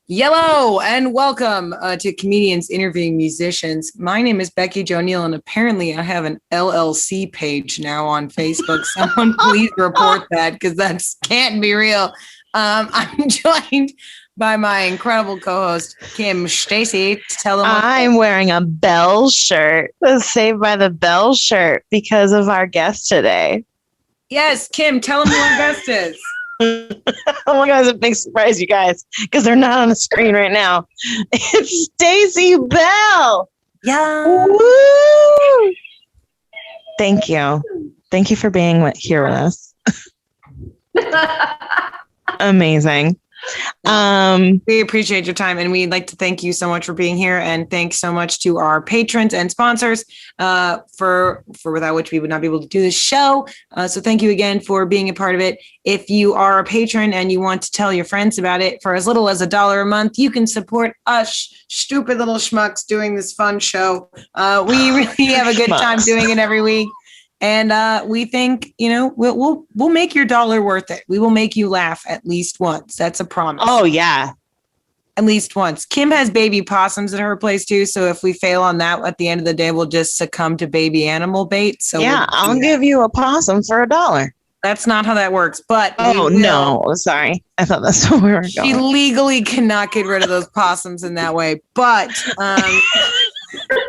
Yellow and welcome to Comedians Interviewing Musicians. My name is Becky Jo Neal, and apparently I have an LLC page now on Facebook. Someone please report that because that can't be real. I'm joined by my incredible co-host, Kim Stacy. Tell them I'm wearing a Bell shirt, the Saved by the Bell shirt, because of our guest today. Yes, Kim, tell them who our guest is. Oh my God, it's a big surprise, you guys, because they're not on the screen right now. It's Stacy Bell. Yeah. Woo! Thank you. Thank you for being here with us. Amazing. We appreciate your time, and we'd like to thank you so much for being here, and thanks so much to our patrons and sponsors for without which we would not be able to do this show. So thank you again for being a part of it. If you are a patron and you want to tell your friends about it, for as little as $1 a month, you can support us stupid little schmucks doing this fun show. We really have a good time doing it every week. And we think, we'll make your dollar worth it. We will make you laugh at least once. That's a promise. Oh, yeah. At least once. Kim has baby possums at her place, too. So if we fail on that, at the end of the day, we'll just succumb to baby animal bait. So yeah, I'll give you a possum for $1. That's not how that works. But no, sorry. I thought that's what we were going. She legally cannot get rid of those possums in that way. But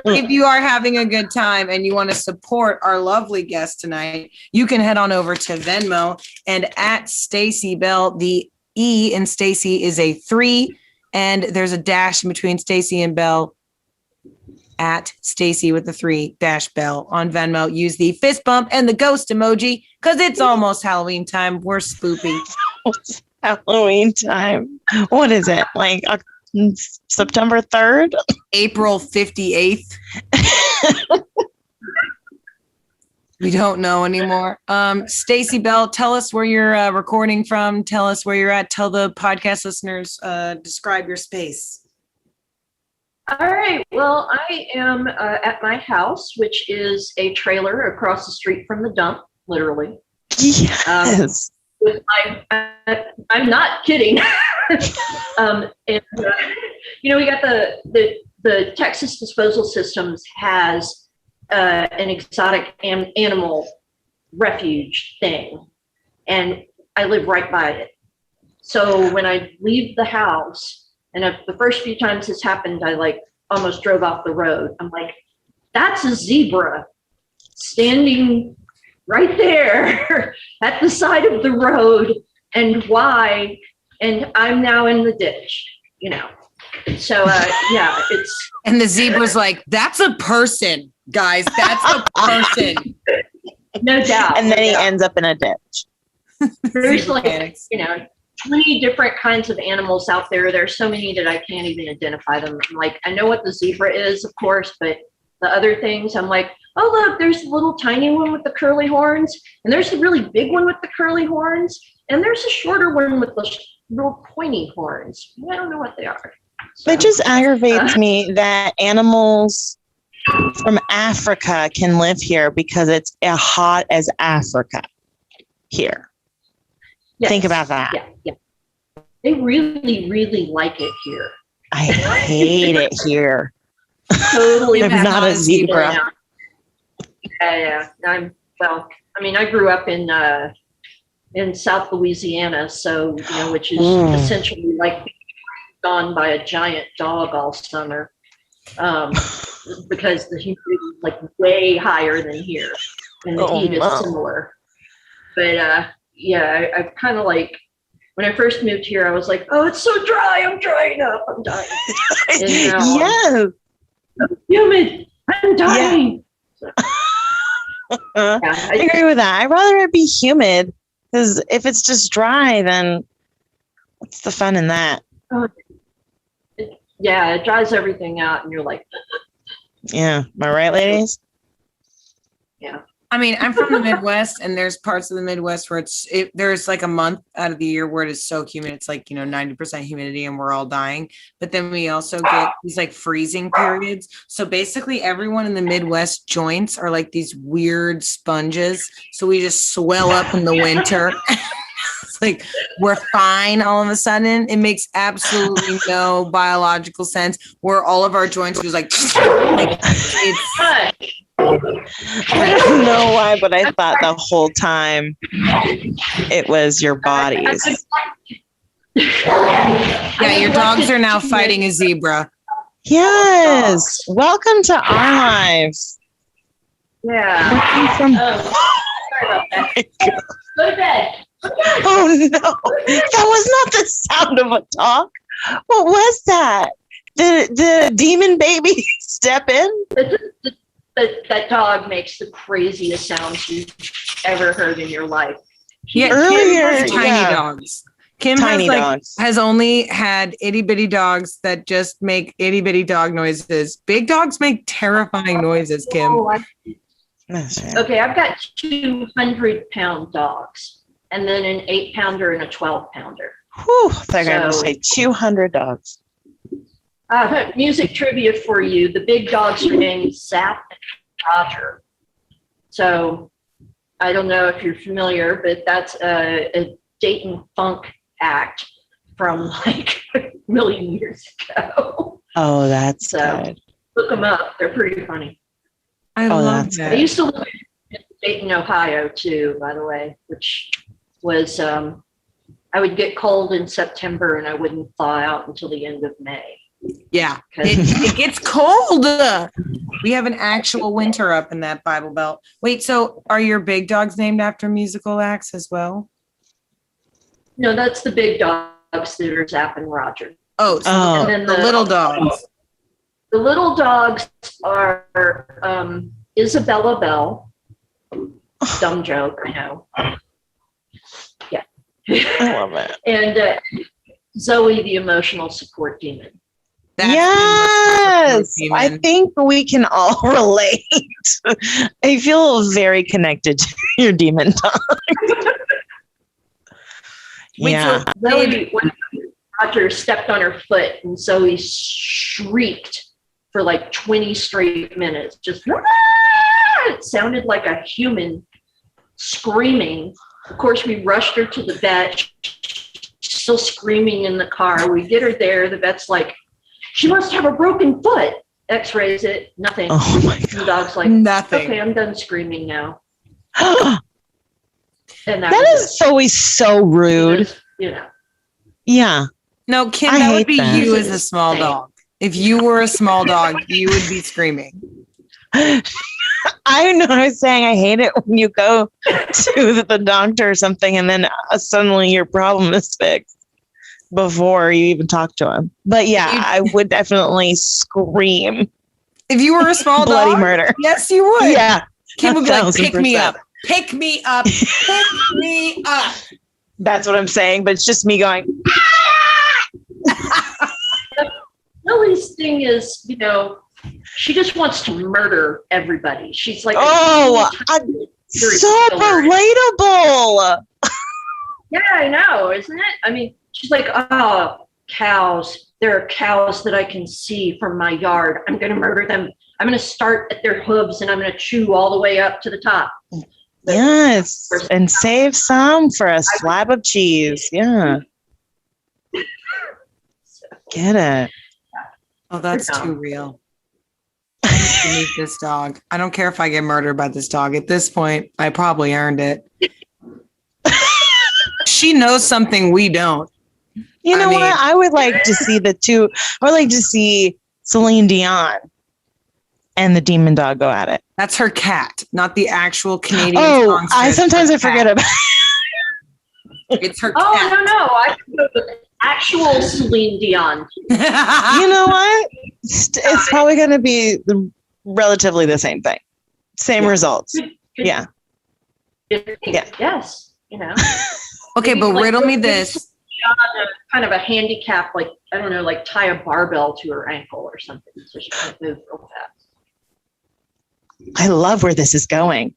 if you are having a good time and you want to support our lovely guest tonight, you can head on over to Venmo and at Stacy Bell. The E in Stacy is a 3, and there's a dash in between Stacy and Bell. At Stacy with the 3-Bell on Venmo. Use the fist bump and the ghost emoji because it's almost Halloween time. We're spoopy. Halloween time. What is it? Like September 3rd? April 58th. We don't know anymore. Stacy Bell, tell us where you're recording from. Tell us where you're at. Tell the podcast listeners, describe your space. All right. Well, I am at my house, which is a trailer across the street from the dump, literally. Yes. I'm not kidding. And we got the Texas Disposal Systems has an exotic animal refuge thing, and I live right by it. So when I leave the house, and the first few times this happened, I almost drove off the road. I'm like, that's a zebra standing right there at the side of the road. And why? And I'm now in the ditch, So, yeah, it's. And the zebra's like, that's a person, guys. That's a person. No doubt. And then he ends up in a ditch. There's 20 different kinds of animals out there. There's so many that I can't even identify them. I know what the zebra is, of course, but the other things, I'm like, oh, look, there's the little tiny one with the curly horns, and there's the really big one with the curly horns, and there's a shorter one with the real pointy horns. I don't know what they are. So, it just aggravates me that animals from Africa can live here because it's as hot as Africa here. Yes. Think about that. Yeah. They really, really like it here. I hate it here. Totally. I'm not a zebra. Yeah. I grew up in South Louisiana, so which is essentially like being gone by a giant dog all summer, because the humidity is way higher than here, and the heat is similar. But yeah, I kind of when I first moved here, I was like, oh, it's so dry. I'm drying up. I'm dying. And now, yes. So humid. I'm dying. Yeah. I agree with that. I'd rather it be humid, because if it's just dry, then what's the fun in that? It dries everything out, and you're like, yeah. Am I right, ladies? Yeah. I mean, I'm from the Midwest, and there's parts of the Midwest where there's a month out of the year where it is so humid. It's 90% humidity and we're all dying. But then we also get these freezing periods. So basically everyone in the Midwest joints are these weird sponges. So we just swell up in the winter. it's like we're fine all of a sudden. It makes absolutely no biological sense where all of our joints was like it's. I don't know why, but I thought the whole time it was your bodies. Yeah, your dogs are now fighting a zebra. Yes. Welcome to our lives. Yeah. From- sorry about that. Go to bed. Oh no, that was not the sound of a dog. What was that? The demon baby step in? That dog makes the craziest sounds you've ever heard in your life. Yeah, Earlier, Kim has tiny dogs. Kim has only had itty bitty dogs that just make itty bitty dog noises. Big dogs make terrifying noises, Kim. Okay, I've got 200-pound dogs, and then an 8-pounder and a 12-pounder. Whew, they're going to say 200 dogs. Music trivia for you. The big dogs are named Zap and Roger. So I don't know if you're familiar, but that's a Dayton funk act from like a million years ago. Oh, that's good. Look them up. They're pretty funny. I love that. I used to live in Dayton, Ohio, too, by the way, which was, I would get cold in September and I wouldn't thaw out until the end of May. Yeah, it gets cold. We have an actual winter up in that Bible Belt. Wait, so are your big dogs named after musical acts as well? No, that's the big dogs that are Zap and Roger. Oh, and then the little dogs. The little dogs are Isabella Bell. Dumb joke, I know. Yeah. I love it. And Zoe, the emotional support demon. Yes, I think we can all relate. I feel very connected to your demon dog. Yeah. Zoe, when Roger stepped on her foot, and Zoe shrieked for like 20 straight minutes. Just it sounded like a human screaming. Of course, we rushed her to the vet. She's still screaming in the car. We get her there. The vet's like, she must have a broken foot. X-rays it. Nothing. Oh my God. The dog's like, nothing. Okay, I'm done screaming now. And that is always so rude. You know. Yeah. No, Kim, that would be you as a small dog. If you were a small dog, you would be screaming. I know what I was saying. I hate it when you go to the doctor or something and then suddenly your problem is fixed before you even talk to him. But yeah, I would definitely scream. If you were a small bloody dog? Murder. Yes, you would. Yeah. Kim would be like, pick me 1000%. up. Pick me up. Pick me up. That's what I'm saying. But it's just me going, Lily's thing is, you know, she just wants to murder everybody. She's like, so relatable. Yeah, I know, isn't it? I mean, she's like, oh, cows. There are cows that I can see from my yard. I'm going to murder them. I'm going to start at their hooves and I'm going to chew all the way up to the top. Yes, and save some for a slab of cheese. Yeah. Get it. Oh, that's too real. I need to meet this dog. I don't care if I get murdered by this dog. At this point, I probably earned it. She knows something we don't. You know what? I would like to see I would like to see Celine Dion and the demon dog go at it. That's her cat, not the actual Canadian. Oh, I forget about it's her cat. Oh, no. I can go with actual Celine Dion. You know what? It's probably going to be relatively the same thing. Same results. Yeah. Yes. You know. Okay, but riddle me this. Kind of a handicap, like, I don't know, like tie a barbell to her ankle or something so she can't move real fast. I love where this is going.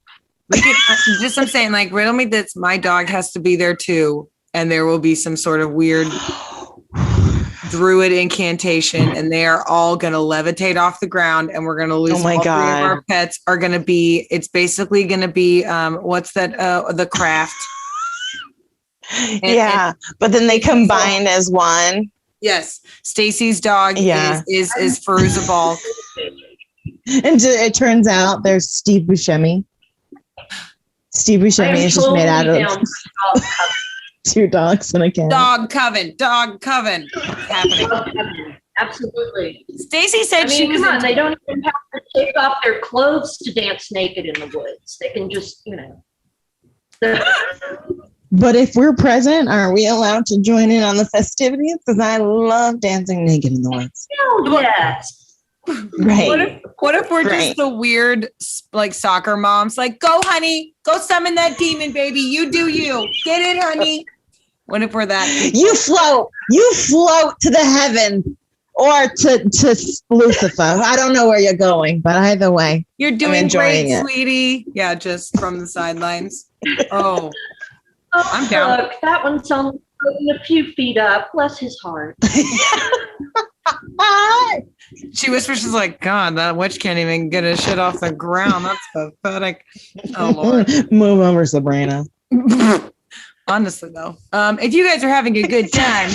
I'm saying, like, riddle me this. My dog has to be there too, and there will be some sort of weird druid incantation, and they are all going to levitate off the ground, and we're going to lose. Oh my God! 3 of our pets are going to be. It's basically going to be what's that? The Craft. Yeah, but then they combined as one. Yes, Stacy's dog Yeah. is Feruzabal. And it turns out there's Steve Buscemi. Steve I am Buscemi is just made out totally of down for dog 2 dogs and a cat. Dog coven happening. Absolutely. Stacy said she was. Come on, they don't even have to take off their clothes to dance naked in the woods. They can just, But if we're present, are we allowed to join in on the festivities? Because I love dancing naked in the woods. Hell yes. Right. What if we're just the weird like soccer moms? Like, go, honey, go summon that demon, baby. You do you. Get it, honey. What if we're that? You float to the heaven or to Lucifer. I don't know where you're going, but either way, you're doing great, sweetie. Yeah, just from the sidelines. Oh, I'm down. Look, that one's on a few feet up. Bless his heart. She whispers, she's like, God, that witch can't even get his shit off the ground. That's pathetic. Oh, Lord. Move over, Sabrina. Honestly, though, if you guys are having a good time,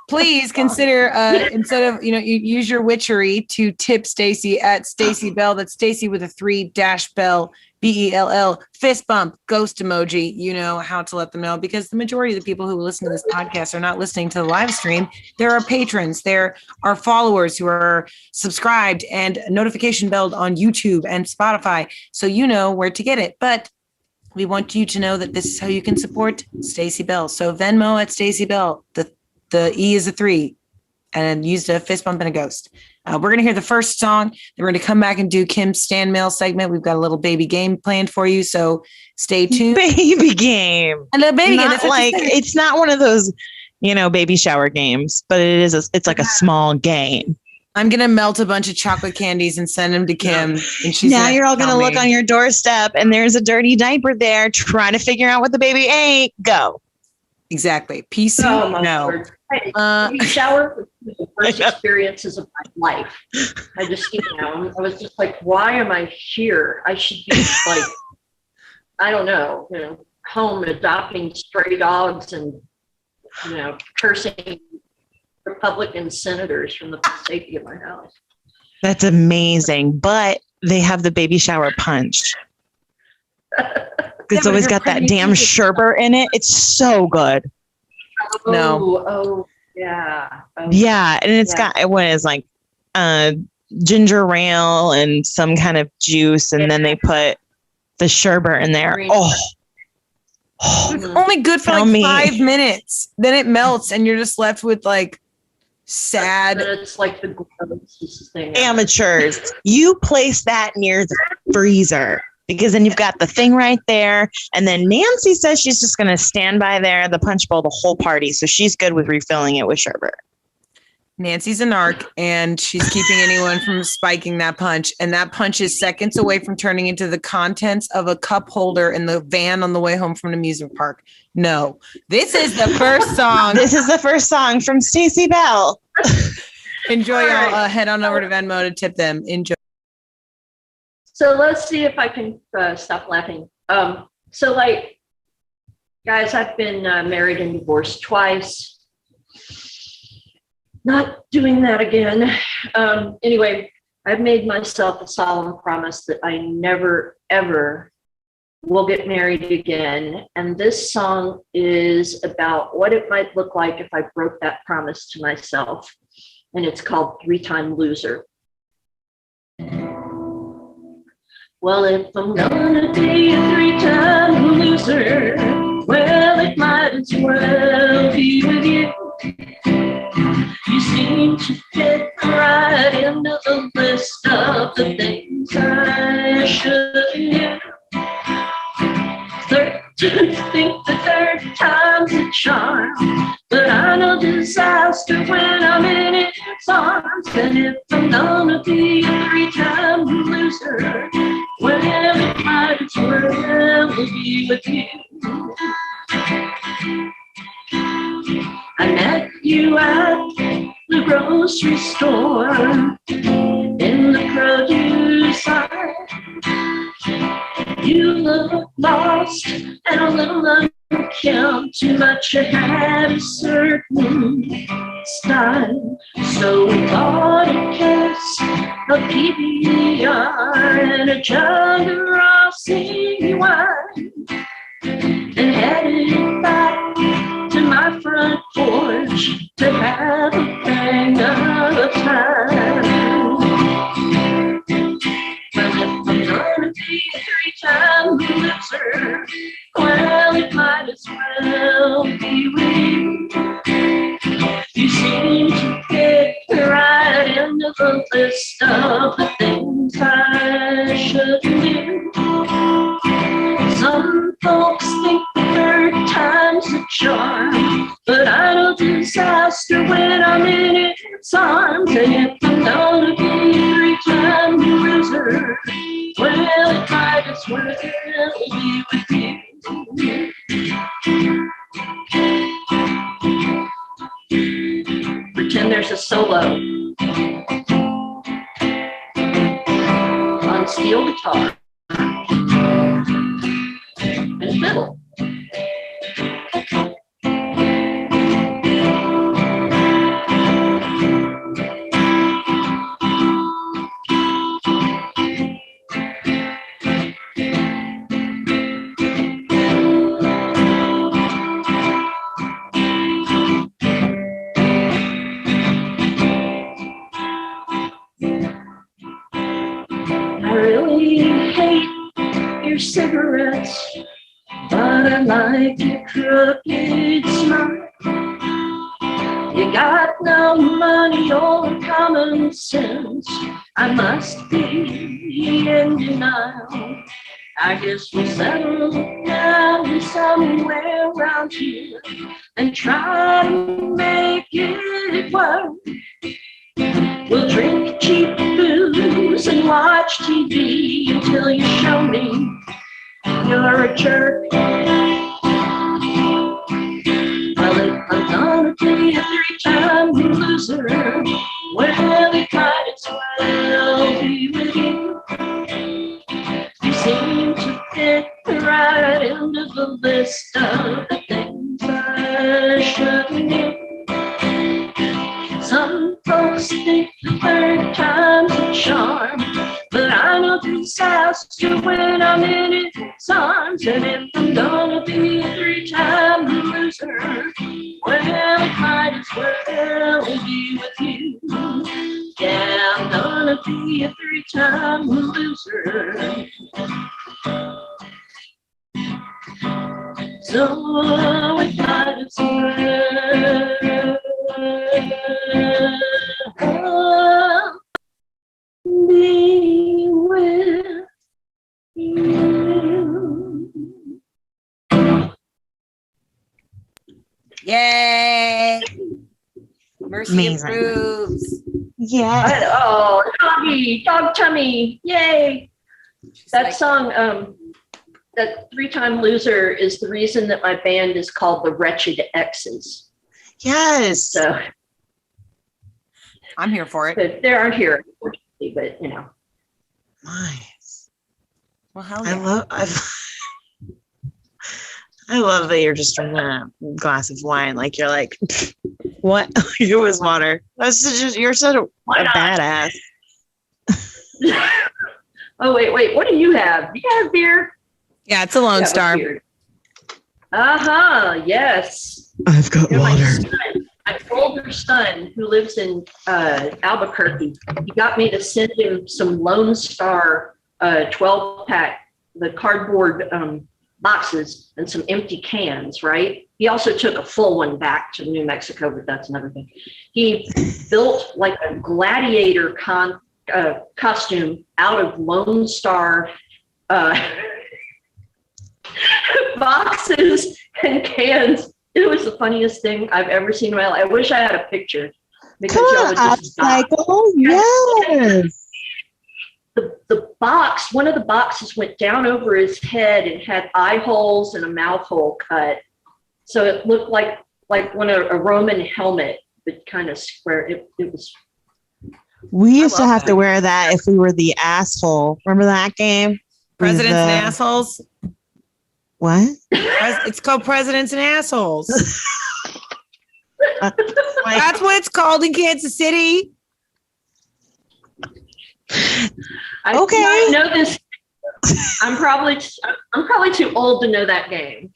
please consider instead of you use your witchery to tip Stacy at Stacy Bell. That's Stacy with a 3-Bell BELL, fist bump, ghost emoji. You know how to let them know, because the majority of the people who listen to this podcast are not listening to the live stream. There are patrons, there are followers who are subscribed and notification belled on YouTube and Spotify, so you know where to get it. But we want you to know that this is how you can support Stacy Bell. So Venmo at Stacy Bell. The E is a 3, and used a fist bump and a ghost. We're going to hear the first song. Then we're going to come back and do Kim's Stand Mail segment. We've got a little baby game planned for you, so stay tuned. Baby game. A little baby game. It's not one of those, baby shower games, but it's like a small game. I'm going to melt a bunch of chocolate candies and send them to Kim. And she's now you're all going to look on your doorstep and there's a dirty diaper there trying to figure out what the baby ate. Go. Exactly. PC. No. Baby shower was the worst experiences of my life. I just, I was just like, why am I here? I should be like, I don't know, home adopting stray dogs and, cursing Republican senators from the safety of my house. That's amazing. But they have the baby shower punch. It's always got that damn sherbet in it. It's so good. Oh, yeah. Oh, yeah. And it's got, what is like ginger ale and some kind of juice. And then they put the sherbet in there. It's only good for like 5 minutes. Then it melts and you're just left with like sad. It's like the grossest thing. Amateurs. You place that near the freezer, because then you've got the thing right there. And then Nancy says she's just going to stand by there, the punch bowl, the whole party. So she's good with refilling it with sherbet. Nancy's a narc, and she's keeping anyone from spiking that punch. And that punch is seconds away from turning into the contents of a cup holder in the van on the way home from the amusement park. No, this is the first song. This is the first song from Stacy Bell. Enjoy, y'all. Head on over to Venmo to tip them. Enjoy. So let's see if I can stop laughing. So like, guys, I've been married and divorced twice. Not doing that again. Anyway, I've made myself a solemn promise that I never, ever will get married again. And this song is about what it might look like if I broke that promise to myself. And it's called 3-Time Loser. Well, if I'm gonna be a 3-time loser, well, it might as well be with you. You seem to fit right into the list of the things I should do. Think the third time's a charm, but I know disaster when I'm in its arms. And if I'm gonna be a 3-time loser, well, it might as well be with you. I met you at the grocery store in the produce aisle. You look lost and a little count too much. I had a certain style, so we bought a case of PBR and a jug of raw CIMP.LIVE and headed back to my front porch to have a bang of time. Well, if I'm gonna be a three-time loser, well, it might as well be with you. You seem to fit right into the list of the things I should do. Some folks think the third time's a charm, but I know disaster when I'm in its arms. And if I'm gonna be a three-time loser, well, it might as well be with you. Pretend there's a solo on steel guitar and fiddle. I really hate your cigarettes, but I like your crooked smile. You got no money or common sense. I must be in denial. I guess we'll settle down somewhere around here and try to make it work. We'll drink cheap booze and watch TV until you show me you're a jerk. Well, if I'm gonna be a three-time loser, well, it might as well be with you. You seem to fit right into the list of the things I shouldn't do. Some folks think the third time's a charm, but I know disaster when I'm in its arms. And if I'm gonna be a three-time loser, well, it might as well be with you. Yeah, I'm gonna be a three-time loser. So it might as well be with you. Yay! Mercy Amazing. approves. Yeah. Oh, doggy, dog tummy, yay! She's That like, song, that three-time loser is the reason that my band is called the Wretched X's. Yes. So I'm here for it. but they aren't here, unfortunately, but you know. Nice. Well, hell I yeah. love that you're just drinking a glass of wine. Like you're like, what? It was water. You're such a badass. Oh, wait. What do you have? You have beer? Yeah, it's a Lone Yeah, Star. beer. Uh-huh, yes. I've got You know, my older son, who lives in Albuquerque, he got me to send him some Lone Star 12-pack, the cardboard boxes, and some empty cans, right? He also took a full one back to New Mexico, but that's another thing. He built like a gladiator costume out of Lone Star boxes and cans. It was the funniest thing I've ever seen in my life. I wish I had a picture. Because y'all would just upcycle. Yes. The box, one of the boxes went down over his head and had eye holes and a mouth hole cut. So it looked like when a Roman helmet, but kind of square. It was. We used to have to wear that if we were the asshole. Remember that game? Presidents and assholes. What? It's called Presidents and Assholes. That's what it's called in Kansas City. I know this. I'm probably too old to know that game.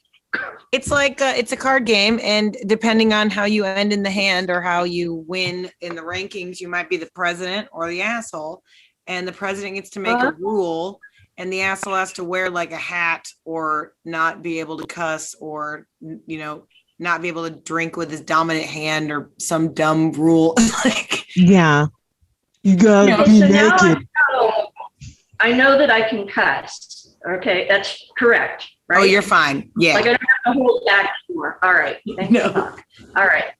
It's like it's a card game, and depending on how you end in the hand or how you win in the rankings, you might be the president or the asshole. And the president gets to make a rule, and the asshole has to wear like a hat or not be able to cuss or not be able to drink with his dominant hand or some dumb rule. Yeah, you gotta be naked. I know that I can cuss. Okay, that's correct. Right? Oh, you're fine. Yeah. Like I don't have to hold back anymore. All right. Thank you. All right.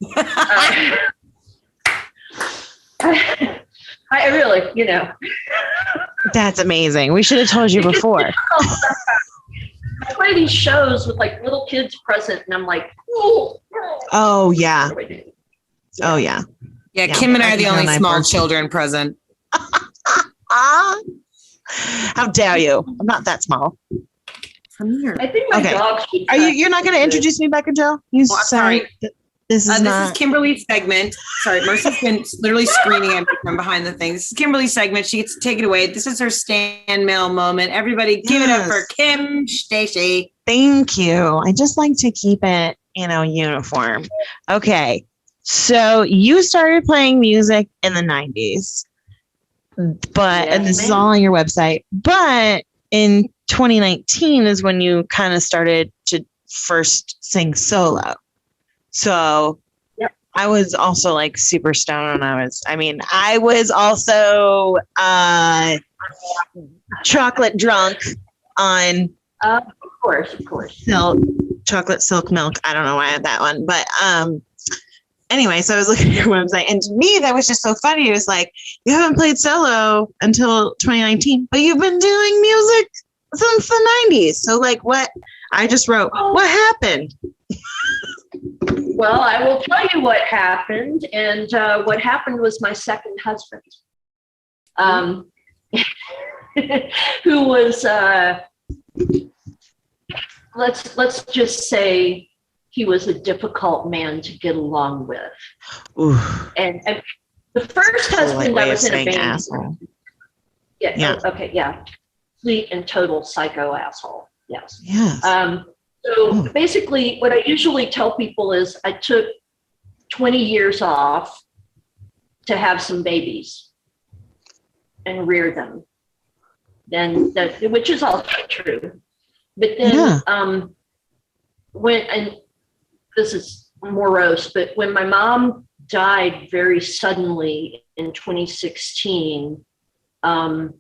I really, That's amazing. We should have told you before. I play these shows with like little kids present, and I'm like, oh yeah. Oh yeah. Yeah, Kim and I are the only small children present. How dare you? I'm not that small. From here. I think my dog should. You're not going to introduce me, Becca Jo? Sorry. This is Kimberly's segment. Sorry, Mercy's been literally screaming at me from behind the thing. This is Kimberly's segment. She gets to take it away. This is her stand mail moment. Everybody give it up for Kim Stacy. Thank you. I just like to keep it, uniform. Okay. So you started playing music in the 90s, and this is all on your website, but in 2019 is when you kind of started to first sing solo. So I was also like super stoned when I was also chocolate drunk on of course chocolate silk milk. I don't know why I had that one, but anyway, so I was looking at your website, and to me that was just so funny. It was like, you haven't played solo until 2019, but you've been doing music since the 90s. So like, what? I just wrote, what happened? Well, I will tell you what happened. And what happened was my second husband, who was, let's just say he was a difficult man to get along with. Ooh. And the first husband, I was in a band. Asshole. Yeah. Okay. Yeah. Complete and total psycho asshole. Yes. Yes. So basically what I usually tell people is I took 20 years off to have some babies and rear them. Which is also true. But then and this is morose, but when my mom died very suddenly in 2016, I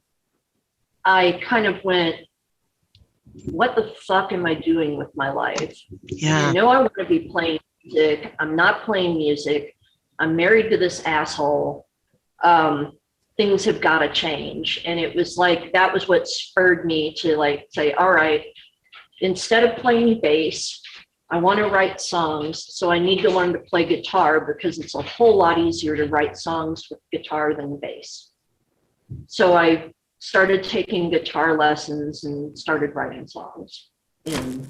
kind of went, what the fuck am I doing with my life? Yeah. I know I want to be playing music. I'm not playing music. I'm married to this asshole. Things have got to change. And it was like, that was what spurred me to like say, all right, instead of playing bass, I want to write songs. So I need to learn to play guitar because it's a whole lot easier to write songs with guitar than bass. So I started taking guitar lessons and started writing songs in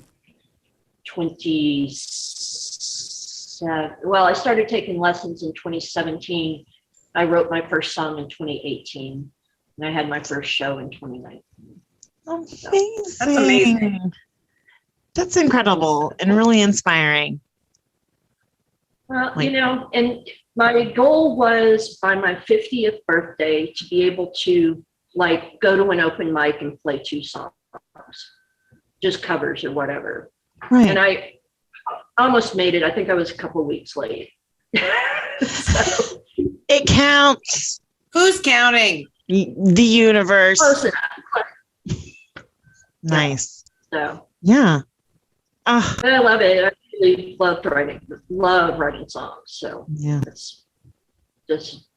2017. Well, I started taking lessons in 2017. I wrote my first song in 2018, and I had my first show in 2019. Amazing. That's amazing. That's incredible and really inspiring. Well, and my goal was by my 50th birthday to be able to like go to an open mic and play 2 songs, just covers or whatever. Right. And I almost made it. I think I was a couple of weeks late. So, it counts. Who's counting? The universe. Close enough. Nice. So yeah. But I love it. I really love writing songs. So yeah. It's just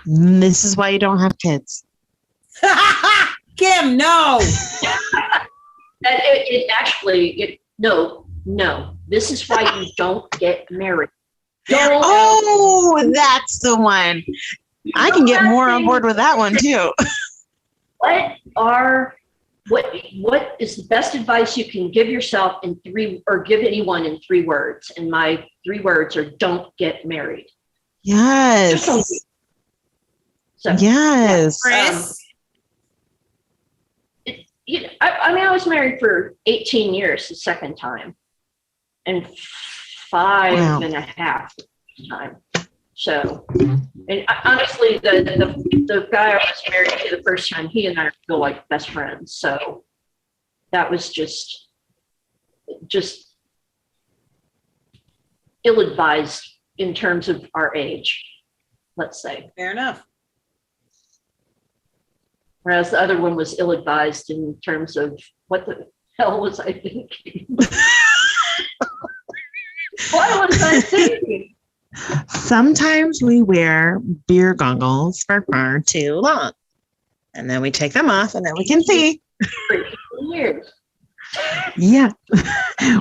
This is why you don't have kids. Kim, no. No. This is why you don't get married. That's the one. I can get more on board with that one too. What are what is the best advice you can give yourself in 3, or give anyone in 3 words? And my 3 words are: don't get married. Yes. Just don't. So, yes. Chris? I mean, I was married for 18 years the second time, and 5 and a half time. So, and honestly, the guy I was married to the first time, he and I are still like best friends. So that was just ill-advised in terms of our age, let's say. Fair enough. Whereas the other one was ill-advised in terms of what the hell was I thinking? What was I thinking? Sometimes we wear beer goggles for far too long. And then we take them off and then we can see. Years. Yeah.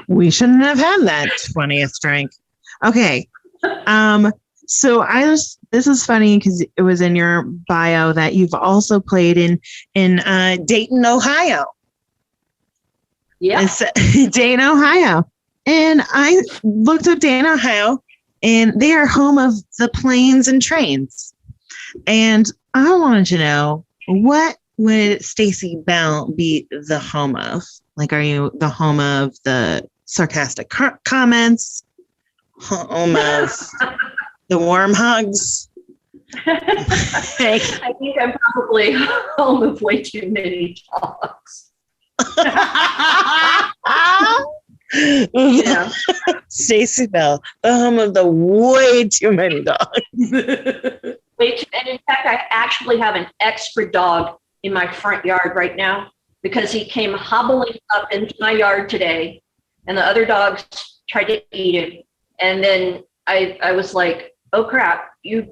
We shouldn't have had that 20th drink. Okay. So this is funny because it was in your bio that you've also played in Dayton, Ohio. Yeah. It's Dayton, Ohio. And I looked up Dayton, Ohio, and they are home of the planes and trains. And I wanted to know, what would Stacey Bell be the home of? Like, are you the home of the sarcastic comments? Home of the warm hugs? I think I'm probably home of way too many dogs. Yeah. Stacey Bell, the home of the way too many dogs. And in fact, I actually have an extra dog in my front yard right now because he came hobbling up into my yard today, and the other dogs tried to eat him. And then I was like, oh crap, you've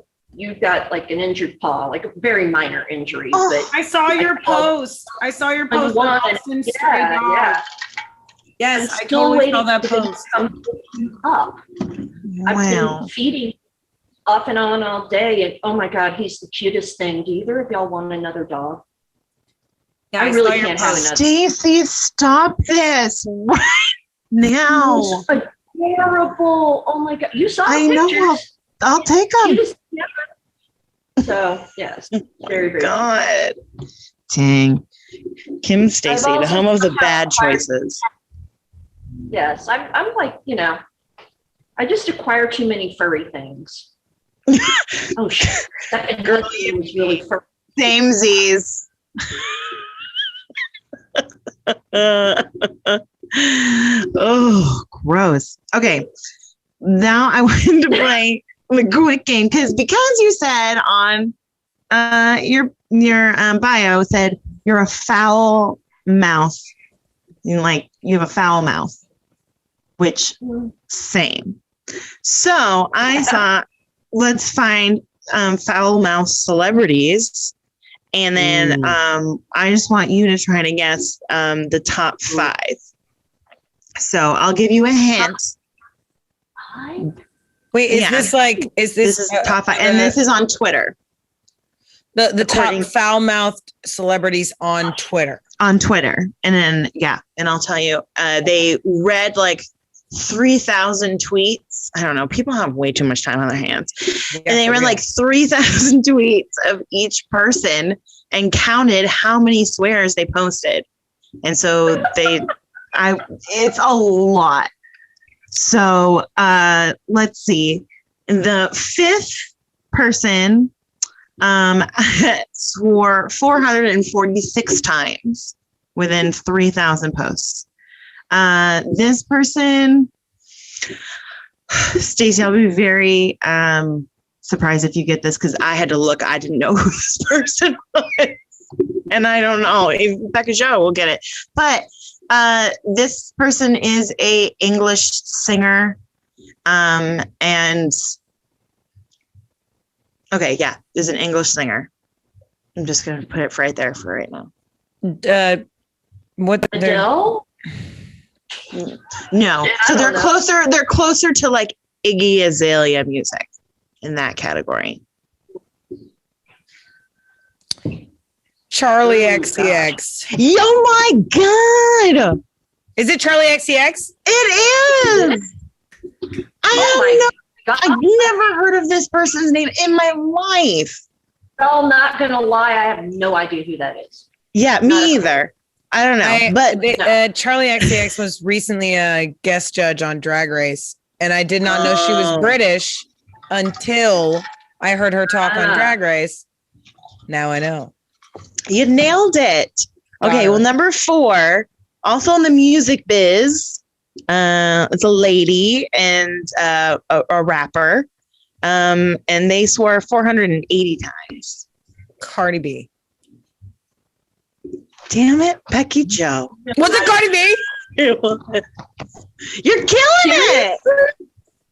got like an injured paw, like a very minor injury. Oh, but I saw your post. I saw your post. Austin stray dog. Yeah. Yes, I'm I still totally waiting saw that for them to post. come up. I've Wow. been feeding off and on all day, and oh my God, he's the cutest thing. Do either of y'all want another dog? Yeah, I saw really your can't have post. another. Stacey, stop this right now. It's adorable. Oh my God, you saw the I know. pictures. I'll take them. Yeah. So yes, very, very. God. Dang. Kim Stacey, the also home of the somehow bad acquired- choices. Yes, I'm like, I just acquire too many furry things. Oh shit, that girl was really furry. Same Z's. Oh, gross. Okay. Now I wanted to play the quick game because you said on your bio said you're a foul mouth. You have a foul mouth, which same. So I thought, let's find foul mouth celebrities. And then I just want you to try to guess the top 5. So I'll give you a hint. Wait, is Yeah. this like, is this, This is top 5. And this is on Twitter. the top according- foul-mouthed celebrities on Twitter? On Twitter. And then, and I'll tell you, they read like 3,000 tweets. I don't know. People have way too much time on their hands. Yeah, And they for read real. like 3,000 tweets of each person and counted how many swears they posted. And so it's a lot. So let's see. The 5th person swore 446 times within 3,000 posts. This person, Stacey, I'll be very surprised if you get this because I had to look. I didn't know who this person was. And I don't know if Becca Jo will get it. But this person is a English singer. Is an English singer. I'm just going to put it right there for right now. What? Adele? No. I So don't know. they're closer to like Iggy Azalea music in that category. Charli Oh, Xcx. Oh my God. Is it Charli Xcx? It is. Oh my God. I've never heard of this person's name in my life. Well, not gonna lie, I have no idea who that is. Yeah, me either. I don't know. But Charli Xcx was recently a guest judge on Drag Race, and I did not know she was British until I heard her talk on Drag Race. Now I know. You nailed it. Okay, well, number 4, also in the music biz, it's a lady and a rapper, and they swore 480 times. Cardi B. Damn it, Becky Joe. Was it Cardi B? You're killing it.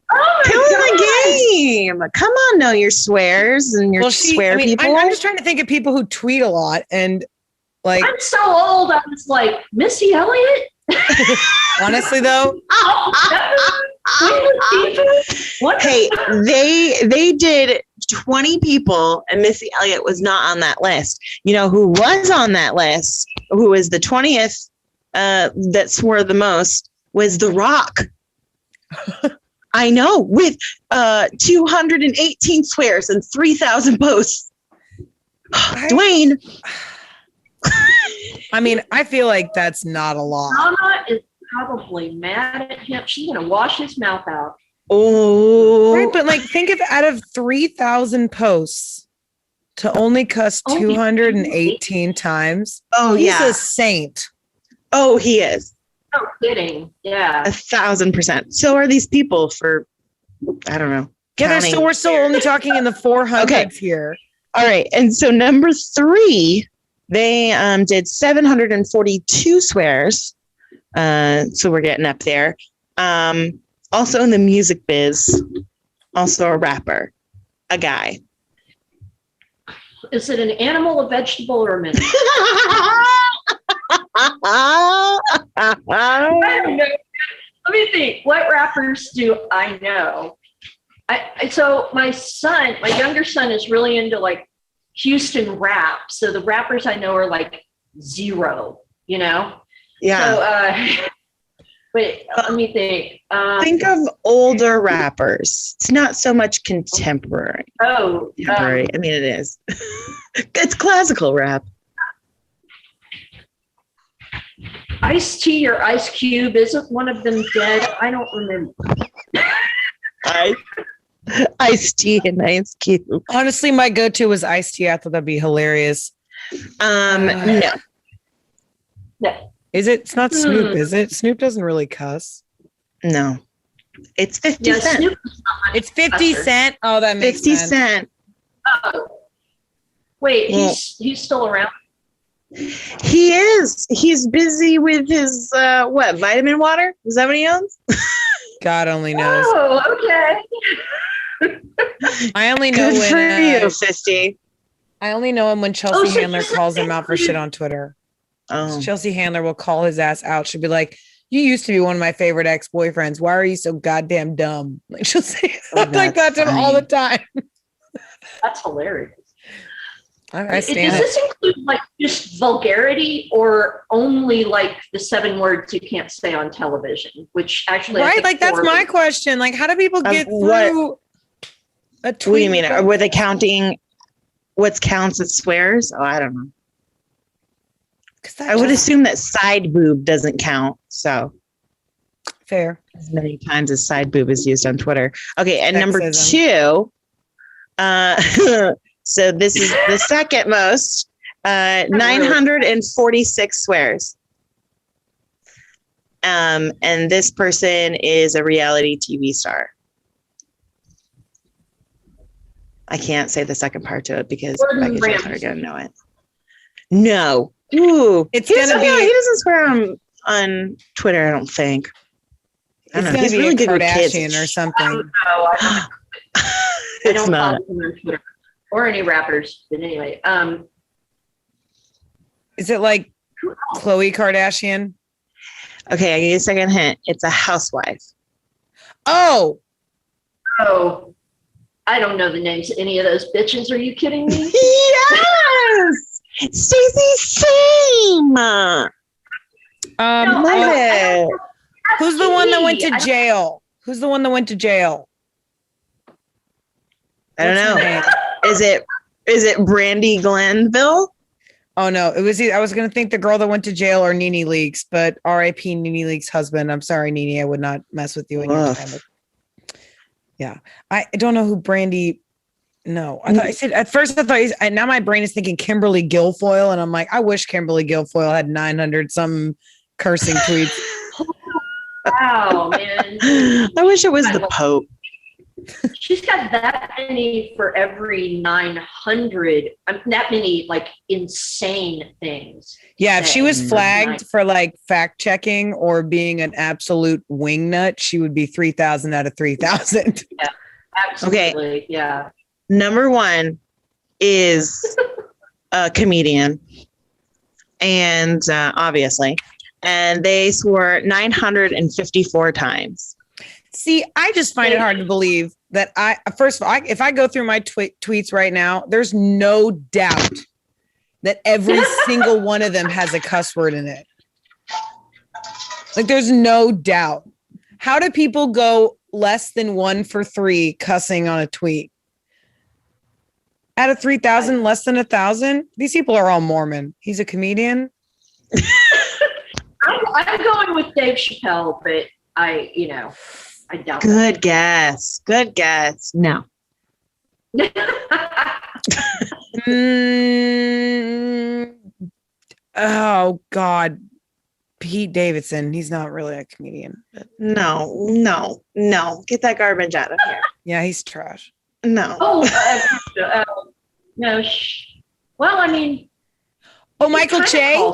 Oh my Killing God. the game. Come on, know your swears and your swear people. I'm just trying to think of people who tweet a lot and like. I'm so old. I was like, Missy Elliott? Honestly, though. Hey, they did 20 people and Missy Elliott was not on that list. You know who was on that list, who was the 20th that swore the most, was The Rock. I know, with 218 swears and 3,000 posts. Dwayne. I mean, I feel like that's not a lot. Mama is probably mad at him. She's going to wash his mouth out. Oh. Right, but like think of out of 3,000 posts to only cuss 218 times. Oh, he's a saint. Oh, he is. No kidding. Yeah. 1,000%. So are these people for, I don't know. Yeah, we're still only talking in the 400s here. All right. And so number 3, they did 742 swears. So we're getting up there. Also in the music biz, also a rapper, a guy. Is it an animal, a vegetable, or a minute? I don't know. Let me think. What rappers do I know? So my younger son is really into like Houston rap. So the rappers I know are like zero, you know? Yeah. So, wait, let me think. Think of older rappers. It's not so much contemporary. Contemporary. I mean, it is. It's classical rap. Ice-T or Ice Cube, isn't one of them dead? I don't remember. Ice-T and Ice Cube. Honestly, my go-to was Ice-T. I thought that'd be hilarious. No. Is it? It's not Snoop, is it? Snoop doesn't really cuss. No. It's 50 Cent. It's 50 Cent. Oh, that makes 50 sense. Cent. Oh. Wait, he's still around? He is. He's busy with his vitamin water? Is that what he owns? God only knows. Oh, okay. I only know Good when for you, Fisty. I only know him when Chelsea Handler calls him out for shit on Twitter. Oh. Chelsea Handler will call his ass out. She'll be like, "You used to be one of my favorite ex-boyfriends. Why are you so goddamn dumb?" Like she'll say like that to him all the time. That's hilarious. I stand Does this include like just vulgarity or only like the 7 words you can't say on television? Which actually, right? Like that's my question. Like, how do people get through a tweet? What do you mean? Were they counting what counts as swears? Oh, I don't know. I would assume that side boob doesn't count. So fair. As many times as side boob is used on Twitter. Okay, and number Sexism. 2. So this is the second most, 946 swears. And this person is a reality TV star. I can't say the second part to it because Becky's are going to know it. No. Ooh. It's going to be. He doesn't swear on Twitter, I don't think. I don't know. He's really good with kids. Or something. I don't not. follow him on Twitter. Or any rappers, but anyway. Is it like Khloe Kardashian? Okay, I give you a second hint. It's a housewife. Oh, I don't know the names of any of those bitches. Are you kidding me? Yes! Stacey, same. No, Love I it. Who's the one that went to jail? Who's the one that went to jail? I don't What's her know. name? Is it Brandy Glenville? Oh no, it was. I was gonna think the girl that went to jail or Nene Leakes, but R.I.P. Nene Leakes' husband. I'm sorry, Nene. I would not mess with you in your family. Yeah, I don't know who Brandy. No, I thought I said at first. I thought now my brain is thinking Kimberly Guilfoyle, and I'm like, I wish Kimberly Guilfoyle had 900 some cursing tweets. Wow, man. I wish it was the Pope. She's got that many for every 900. That many like insane things. Yeah, if she was flagged for like fact checking or being an absolute wingnut, she would be 3,000 out of 3,000. Yeah, absolutely. Okay. Yeah. Number one is a comedian, and obviously, and they swore 954 times. See, I just find it hard to believe that first of all, if I go through my tweets right now, there's no doubt that every single one of them has a cuss word in it. Like, there's no doubt. How do people go less than 1 for 3 cussing on a tweet? Out of 3,000, less than 1,000? These people are all Mormon. He's a comedian. I'm going with Dave Chappelle, but I doubt Good guess. Good guess. No. Oh, God. Pete Davidson. He's not really a comedian. But No. Get that garbage out of here. yeah, he's trash. No. No. Well, I mean. Oh, Michael Che?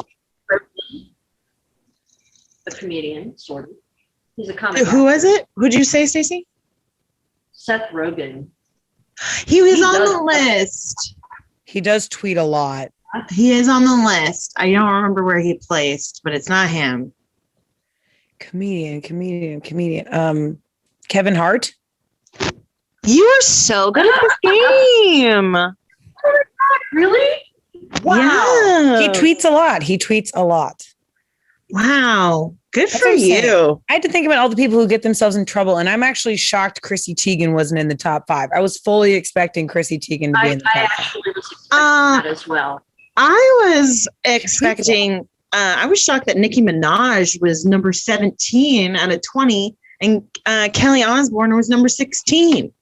A comedian, sort of. He's a comic. Who was it? Who'd you say, Stacey? Seth Rogen. He was on the list. He does tweet a lot. He is on the list. I don't remember where he placed, but it's not him. Comedian. Kevin Hart? You are so good at this game. Really? Wow. Yeah. He tweets a lot. Wow. Good That's for what I'm saying. you. I had to think about all the people who get themselves in trouble, and I'm actually shocked Chrissy Teigen wasn't in the top 5. I was fully expecting Chrissy Teigen to be in the top 5. I actually was expecting that as well. I was expecting, I was shocked that Nicki Minaj was number 17 out of 20, and Kelly Osbourne was number 16.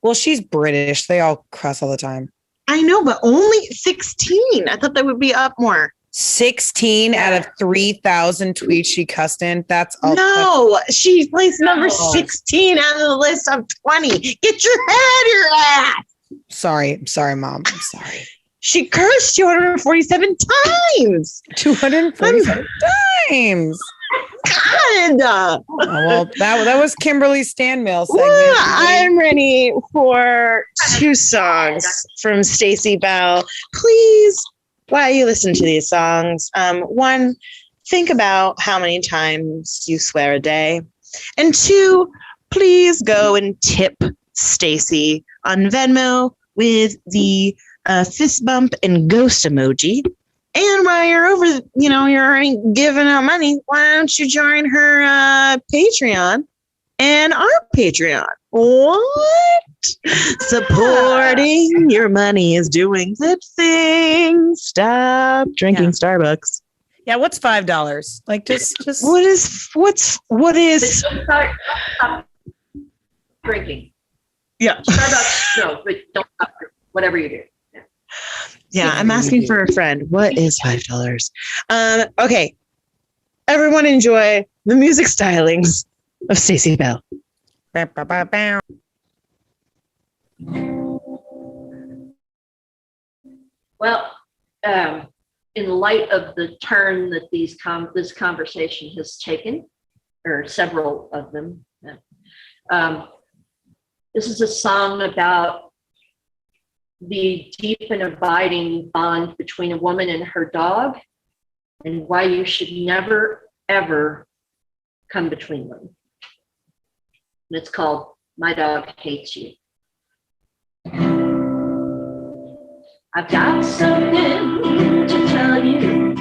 Well, she's British. They all cuss all the time. I know, but only 16. I thought that would be up more. 16 out of 3,000 tweets she cussed in. That's all. No, she placed number 16 out of the list of 20. Get your head out of your ass. Sorry, Mom. I'm sorry. She cursed 247 times. 247 times. God. Oh, well, that was Kimberly Stanmail segment. Well, I'm ready for 2 songs from Stacey Bell. Please, while you listen to these songs, 1, think about how many times you swear a day. And 2, please go and tip Stacey on Venmo with the fist bump and ghost emoji. And while you're over, you're already giving out money, why don't you join her Patreon and our Patreon? What? Supporting your money is doing good things. Stop drinking Starbucks. Yeah, what's $5? Like just what is Stop drinking. Yeah. Starbucks, no, but don't stop drinking. Whatever you do. Yeah, I'm asking for a friend. What is $5? Okay. Everyone enjoy the music stylings of Stacey Bell. Well, in light of the turn that this conversation has taken, or several of them, this is a song about the deep and abiding bond between a woman and her dog, and why you should never, ever come between them. And it's called My Dog Hates You. I've got something to tell you.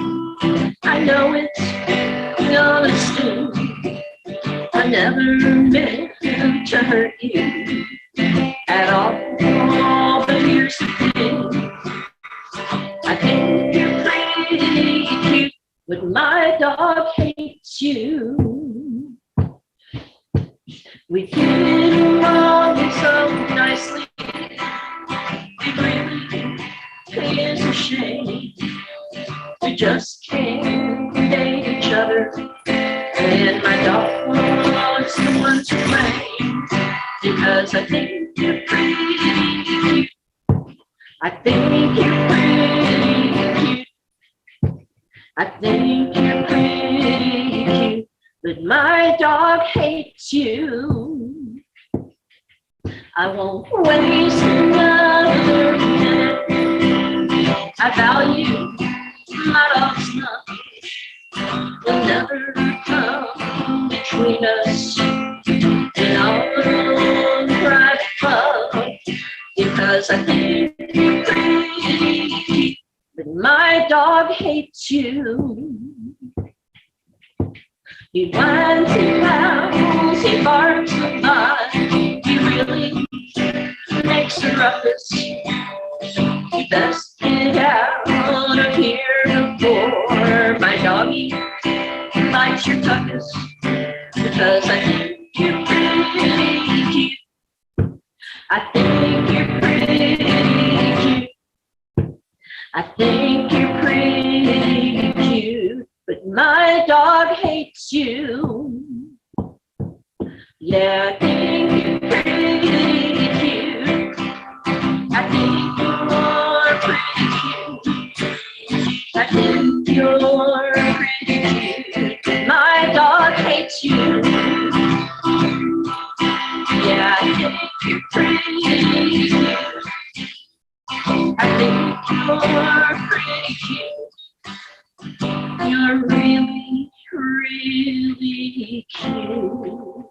I know it's honest. I never meant to hurt you at all. But here's the thing. I think you're pretty cute, but my dog hates you. We get along so nicely. It really is a shame. We just can't date each other. And my dog's the one to blame. Because I think you're pretty cute. I think you're pretty cute. I think you're pretty cute. But my dog hates you. I won't waste another minute. I value my dog's love. Will never come between us in our private club. Because I think you're pretty cute, but my dog hates you. He whines and howls, he barks a lot. He really makes a ruckus. You best get out of here before my doggy bites your tuckus. Because I think you're pretty cute. I think you're pretty cute. I think you're pretty cute. But my dog hates you. Yeah, I think you're pretty cute. I think you're pretty cute. I think you're pretty cute. But my dog hates you. Yeah, I think you're pretty cute. I think you're pretty cute. You're really, really cute.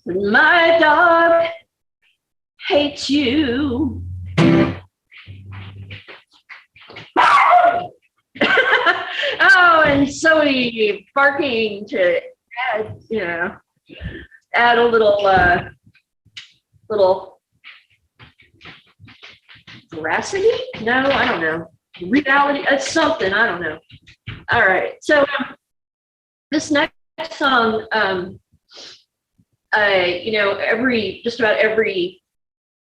But my dog hates you. Oh, and Zoe barking to add a little veracity? No, I don't know. Reality, something, I don't know. All right, so this next song, just about every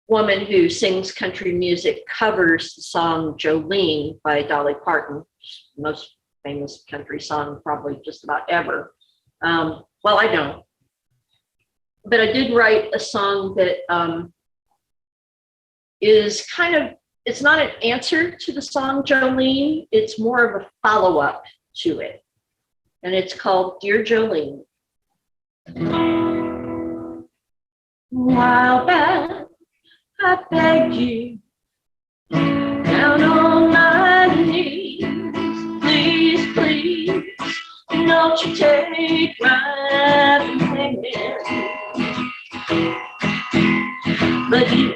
woman who sings country music covers the song Jolene by Dolly Parton, most famous country song probably just about ever. Well, I don't. But I did write a song that is kind of, it's not an answer to the song Jolene, it's more of a follow-up to it. And it's called Dear Jolene. While back, I begged you down on my knees, please, please, don't you take my hand. But you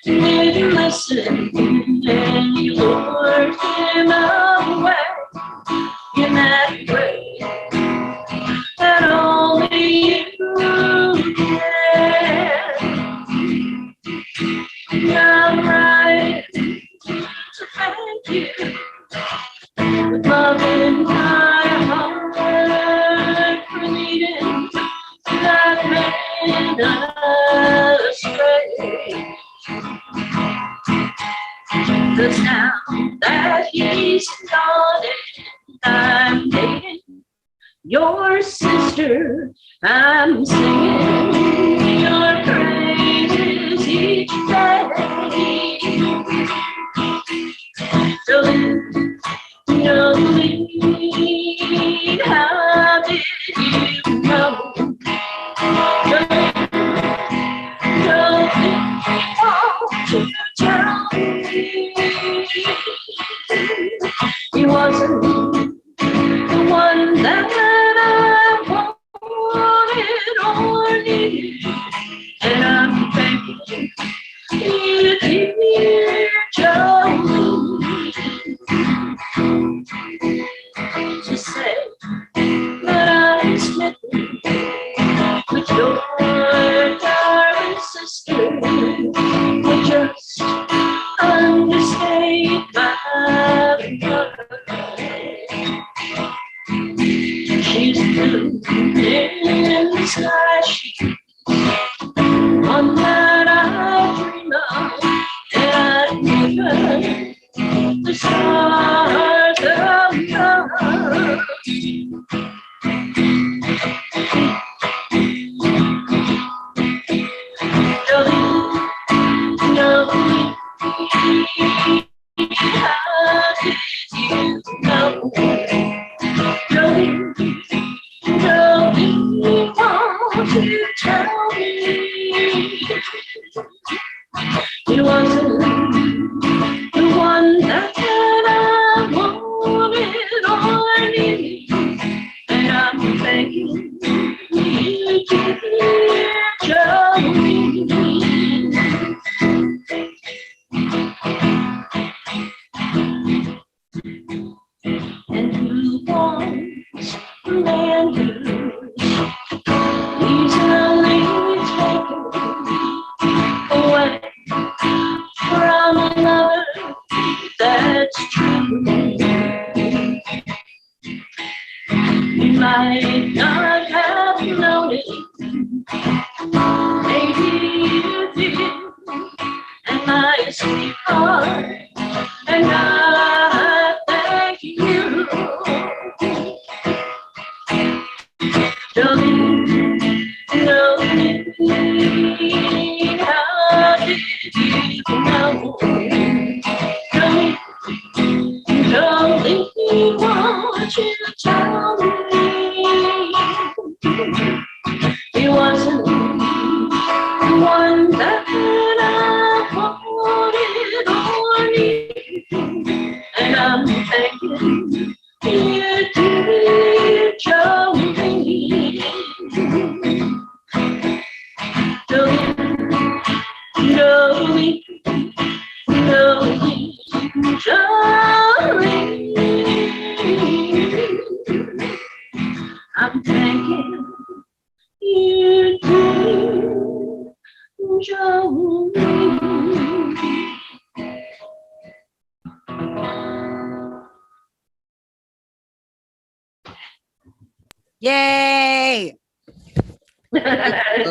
didn't listen, and you lured him away in that way that only you can. I'm right to thank you with love in my heart for leading that man astray. 'Cause now that he's gone and I'm dating your sister, I'm singing your praises each day. Jolene, Jolene, how did you know? Jolene, Jolene, won't you tell me he wasn't the one that I wanted or needed? in the sky sheet. One that I dream of, and even the stars above. How did you know? Jolene, won't you tell me it wasn't the one that I wanted or needed, and I'm begging you, dear Jolene. And who wants a man who's easily taken away from another that's true? You might not have known it, maybe you did, and my sweetheart, and I thank you. Jolene, Jolene, how did you know? Jolene, Jolene, won't you tell me it wasn't the one that I wanted or needed, and I'm thanking you, dear Jolene. Jolene, Jolene, Jolene, I'm thanking you, dear Jolene. Yay! Oh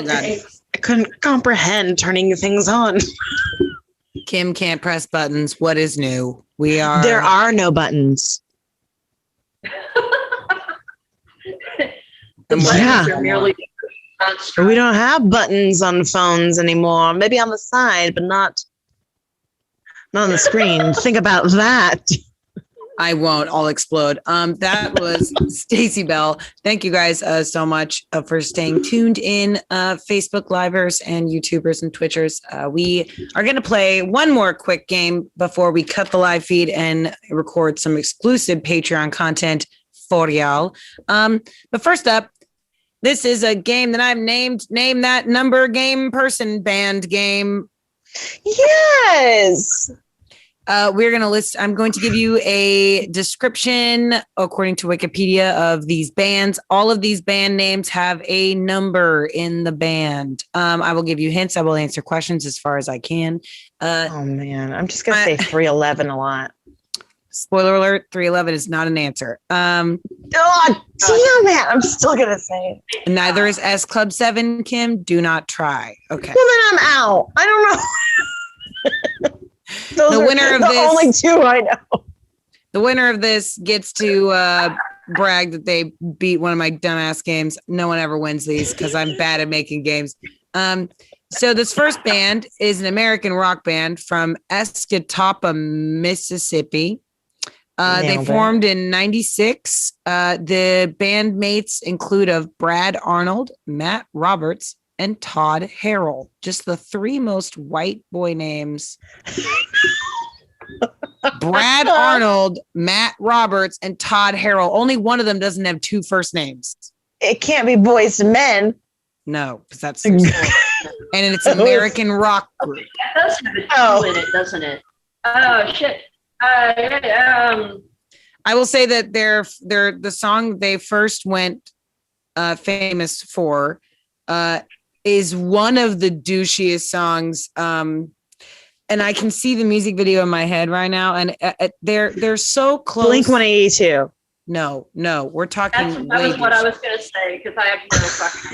God. I couldn't comprehend turning things on. Kim can't press buttons. What is new? We are. There are no buttons. The buttons Yeah. are merely We don't have buttons on phones anymore. Maybe on the side, but not on the screen. Think about that. I won't. I'll explode. That was Stacy Bell. Thank you guys so much for staying tuned in, Facebook Livers and YouTubers and Twitchers. We are going to play one more quick game before we cut the live feed and record some exclusive Patreon content for y'all. But first up, this is a game that I've named Name That Number Game Person Band Game. Yes. We're going to list, I'm going to give you a description according to Wikipedia of these bands. All of these band names have a number in the band. I will give you hints. I will answer questions as far as I can. Oh man, I'm just going to say 311 a lot. Spoiler alert, 311 is not an answer. Oh, damn it. I'm still going to say it. Neither is S Club 7, Kim. Do not try. Okay. Well, then I'm out. I don't know. Those The are winner of the this- only two I know. The winner of this gets to brag that they beat one of my dumbass games. No one ever wins these because I'm bad at making games. So this first band is an American rock band from Escatawpa, Mississippi. They Nailed it. formed in 96. The bandmates include of Brad Arnold, Matt Roberts, and Todd Harrell. Just the three most white boy names. Brad Arnold, Matt Roberts, and Todd Harrell. Only one of them doesn't have two first names. It can't be boys to men. No, because that's and it's an American rock group. That does have a two in it, doesn't it? Oh shit. I will say that they're the song they first went famous for is one of the douchiest songs. And I can see the music video in my head right now, and they're so close. Blink 182. We're talking. That was what I was going to say because I have no fucking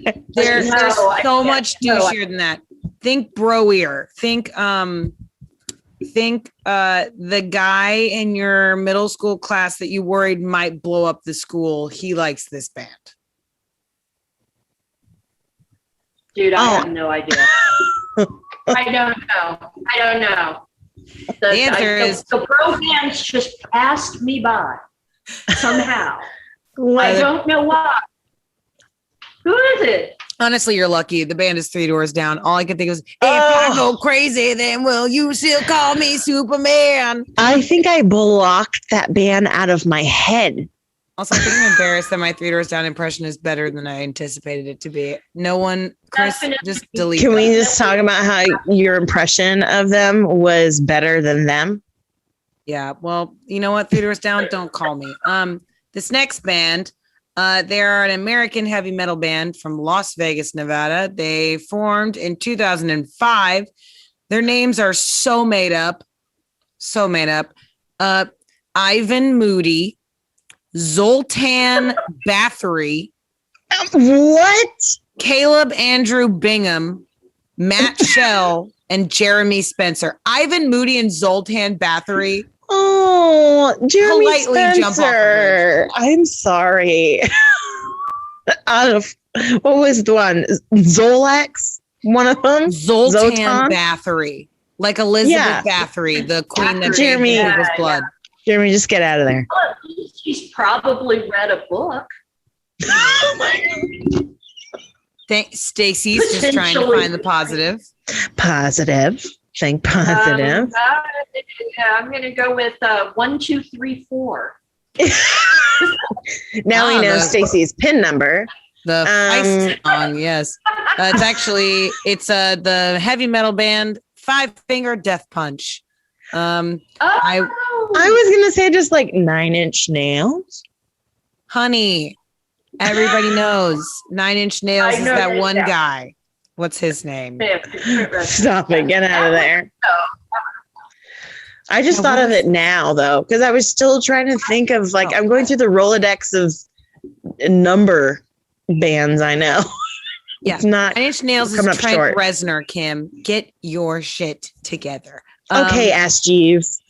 idea. There's so much douchier than that. Think broier. Think the guy in your middle school class that you worried might blow up the school. He likes this band. Dude, I have no idea. I don't know. The answer is the bro bands just passed me by somehow. I don't know why. Who is it? Honestly, you're lucky. The band is 3 Doors Down. All I can think was, if I go crazy, then will you still call me Superman? I think I blocked that band out of my head. Also, I think I'm embarrassed that my 3 Doors Down impression is better than I anticipated it to be. No one, Chris, just delete. Can we just talk about how your impression of them was better than them? Yeah. Well, you know what? 3 Doors Down, don't call me. This next band, they're an American heavy metal band from Las Vegas, Nevada. They formed in 2005. Their names are so made up. Ivan Moody, Zoltan Bathory. What? Caleb Andrew Bingham, Matt Shell, and Jeremy Spencer. Ivan Moody and Zoltan Bathory. Oh, Jeremy politely Spencer. Jump off the bridge. I'm sorry. Out of what was the one? Zolax? One of them? Zoltan Zotan? Bathory. Like Elizabeth Bathory, the queen that Jeremy, made people's blood. Jeremy, just get out of there. Well, at least he's probably read a book. Stacey's just trying to find the positive. Positive. Think positive. I'm going to go with 1, 2, 3, 4. Now we know Stacey's PIN number. The Feist song, yes. It's the heavy metal band Five Finger Death Punch. I was gonna say just like 9 Inch Nails. Honey, everybody knows 9 Inch Nails is that one guy. What's his name? Stop it! Get out of there. I just thought of it now though, because I was still trying to think of I'm going through the Rolodex of number bands I know. Yeah, it's not 9 Inch Nails is Trent Reznor. Kim, get your shit together. Okay, Ask Jeeves.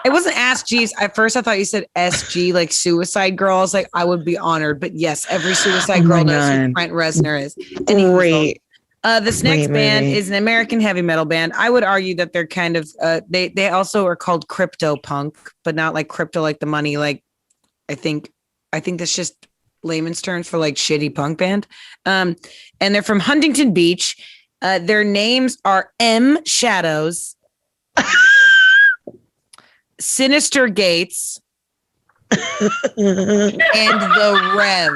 It wasn't Ask Jeeves. At first, I thought you said SG, like Suicide Girl. I was like, I would be honored. But yes, every Suicide Girl knows who Trent Reznor is. Great. This next band is an American heavy metal band. I would argue that they're kind of, they also are called crypto punk, but not like crypto like the money. Like, I think that's just layman's terms for like shitty punk band. And they're from Huntington Beach. Their names are M Shadows, Sinister Gates, and The Rev.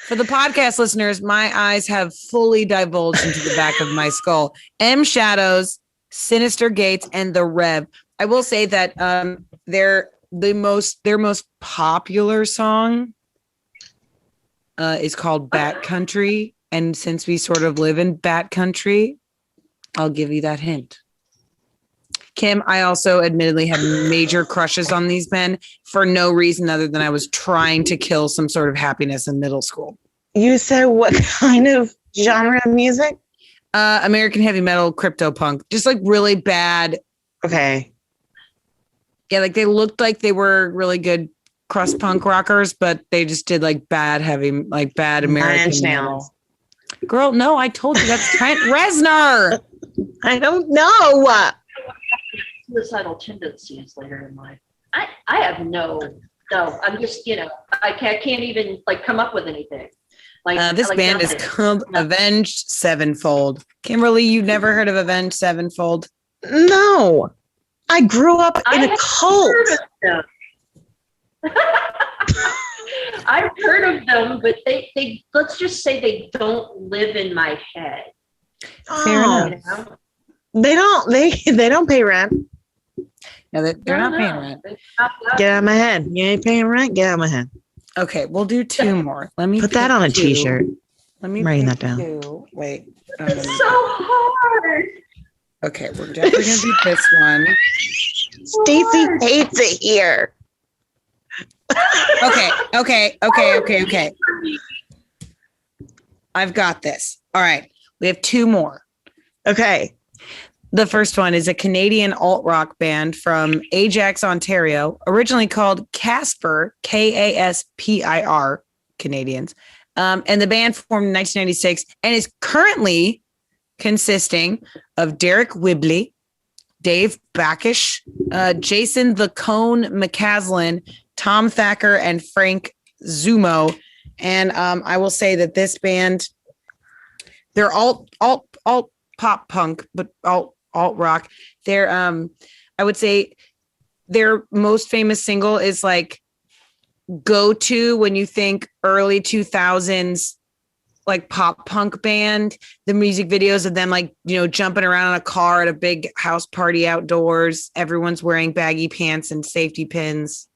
For the podcast listeners, my eyes have fully divulged into the back of my skull. M Shadows, Sinister Gates, and The Rev. I will say that their most popular song is called Bat Country. And since we sort of live in Bat Country, I'll give you that hint. Kim, I also admittedly had major crushes on these men for no reason other than I was trying to kill some sort of happiness in middle school. You said what kind of genre of music? American heavy metal, crypto punk, just like really bad. Okay. Yeah, like they looked like they were really good crust punk rockers, but they just did like bad heavy, like bad American metal. Girl, no, I told you that's Trent Reznor. I don't know. Suicidal tendencies later in life. I have no, I'm just, I can't even like come up with anything. Like this band is called Avenged Sevenfold. Kimberly, you never heard of Avenged Sevenfold? No, I grew up in a cult. I've heard of them, but they let's just say they don't live in my head. Fair enough. They don't pay rent. No, they're not paying rent. Get out of my head. You ain't paying rent? Get out of my head. Okay, we'll do 2 more. Let me put that on a t-shirt. Let me write that down. 2. Wait. It's so hard. Okay, we're definitely gonna do this one. Stacey hates it here. Okay. I've got this. All right. We have two more. Okay. The first one is a Canadian alt rock band from Ajax, Ontario, originally called Casper, Kaspir, Canadians. And the band formed in 1996 and is currently consisting of Derek Whibley, Dave Backish, Jason the Cone McCaslin, Tom Thacker, and Frank Zumo. And I will say that this band, they're alt pop punk, but alt rock. They're I would say their most famous single is like go to when you think early 2000s like pop punk band. The music videos of them like, you know, jumping around in a car at a big house party outdoors. Everyone's wearing baggy pants and safety pins.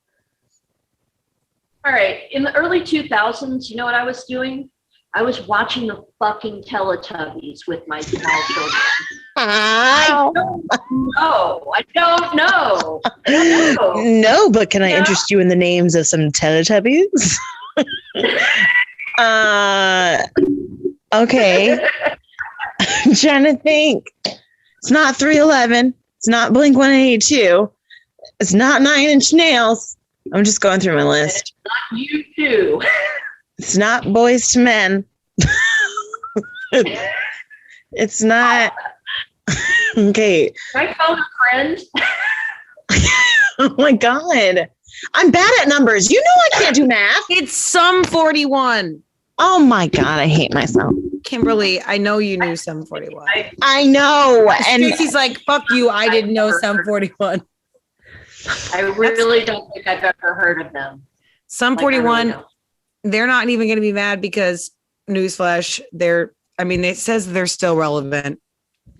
All right. In the early 2000s, you know what I was doing? I was watching the fucking Teletubbies with my small children. I don't know. No, but can I interest you in the names of some Teletubbies? Okay. I'm trying to think. It's not 311. It's not Blink 182. It's not 9 Inch Nails. I'm just going through my list. It's not you too. It's not Boys to Men. It's not. Okay. Can I phone a friend? Oh my God. I'm bad at numbers. You know I can't do math. It's Sum 41. Oh my God. I hate myself. Kimberly, I know you knew Sum 41. I know. And Stacey's like, fuck you. I didn't know Sum 41. I really don't think I've ever heard of them. Sum 41, they're not even going to be mad because newsflash, it says they're still relevant.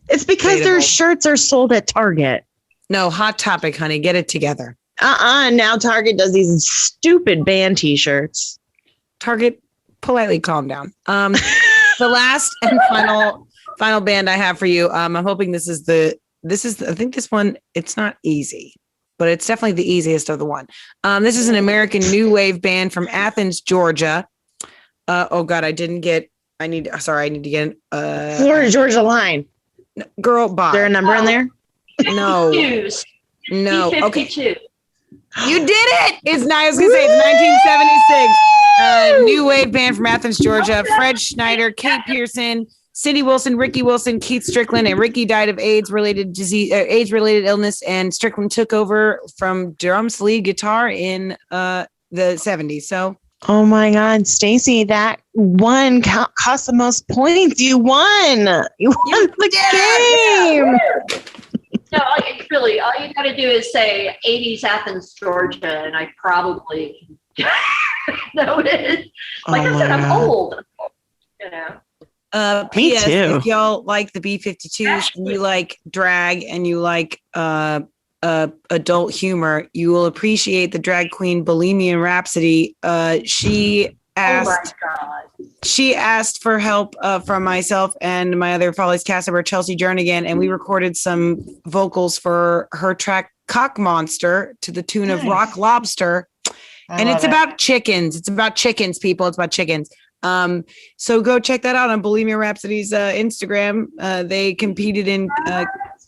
It's because their shirts are sold at Target. No, Hot Topic, honey. Get it together. Now Target does these stupid band t-shirts. Target, politely calm down. The last and final band I have for you. I'm hoping I think this one, it's not easy, but it's definitely the easiest of the one. This is an American new wave band from Athens, Georgia. Oh God, I need to get Florida Georgia line. Girl, bye. Is there a number in there? No. No. B52. Okay. You did it. I was going to say it's 1976. New wave band from Athens, Georgia. Fred Schneider, Kate Pearson, Cindy Wilson, Ricky Wilson, Keith Strickland, and Ricky died of AIDS-related illness, and Strickland took over from drums, lead guitar in the 70s. So, oh my God, Stacey, that one cost the most points. You won. You won the game. No, really, all you got to do is say 80s Athens, Georgia, and I probably know it. Like I said, I'm old. You know. Me P.S. too. If y'all like the B-52s and you like drag and you like adult humor, you will appreciate the drag queen Bohemian Rhapsody. She asked for help from myself and my other Follies cast member Chelsea Jernigan, and we recorded some vocals for her track Cock Monster to the tune of Rock Lobster. And it's about chickens. It's about chickens, people. It's about chickens. So go check that out on Bohemian Rhapsody's Instagram. They competed in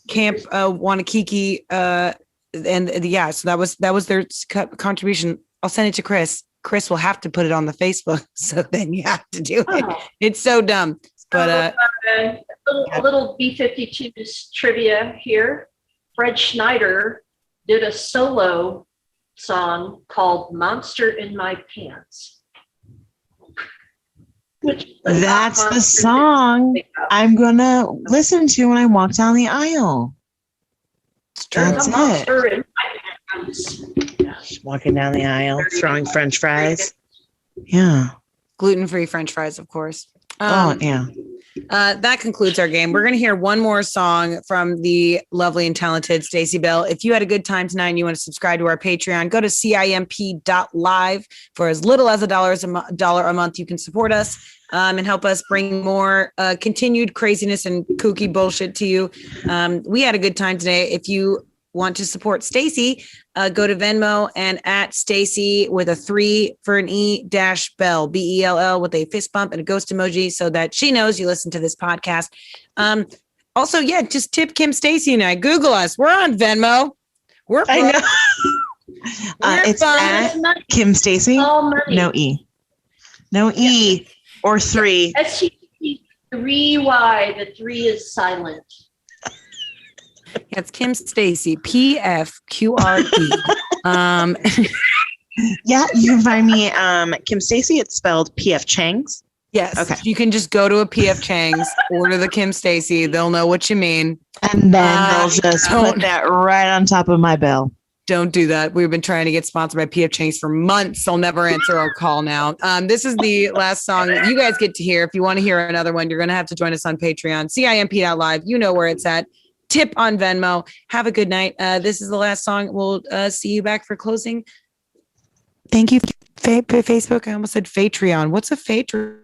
Camp Wanakiki, so that was their contribution. I'll send it to Chris. Chris will have to put it on the Facebook, so then you have to do it. It's so dumb, but a little B-52s trivia here. Fred Schneider did a solo song called "Monster in My Pants." That's the song I'm gonna listen to when I walk down the aisle. That's it. Just walking down the aisle, throwing French fries. Yeah. Gluten-free French fries, of course. Yeah. That concludes our game. We're going to hear one more song from the lovely and talented Stacey Bell. If you had a good time tonight and you want to subscribe to our Patreon, go to CIMP.LIVE. For as little as $1 a month, you can support us and help us bring more continued craziness and kooky bullshit to you. We had a good time today. If you want to support Stacey, Go to Venmo and at Stacy with a 3 for an E dash Bell, Bell with a fist bump and a ghost emoji so that she knows you listen to this podcast. Also, yeah, just tip Kim, Stacy, and I. Google us. We're on Venmo. I know. It's at Kim Stacy. No E. No E or 3. Stac3y. The 3 is silent. It's Kim Stacy, PFQRE. Yeah, you can find me Kim Stacy. It's spelled PF Chang's. Yes. Okay. You can just go to a PF Chang's, order the Kim Stacy. They'll know what you mean. And then they'll just put that right on top of my bill. Don't do that. We've been trying to get sponsored by PF Chang's for months. I'll never answer our call now. This is the last song that you guys get to hear. If you want to hear another one, you're going to have to join us on Patreon, CIMP.LIVE. You know where it's at. Tip on Venmo. Have a good night. This is the last song. We'll see you back for closing. Thank you, Facebook. I almost said Patreon. What's a Patreon?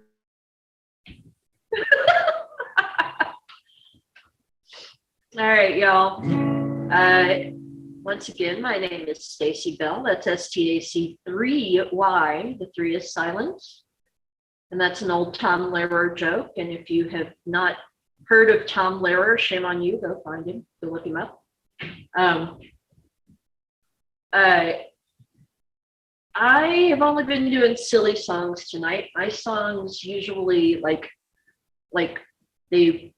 All right, y'all. Once again, my name is Stacy Bell. That's Stac3y. The 3 is silent. And that's an old Tom Lehrer joke. And if you have not heard of Tom Lehrer, shame on you. Go find him. Go look him up. I have only been doing silly songs tonight. My songs usually like they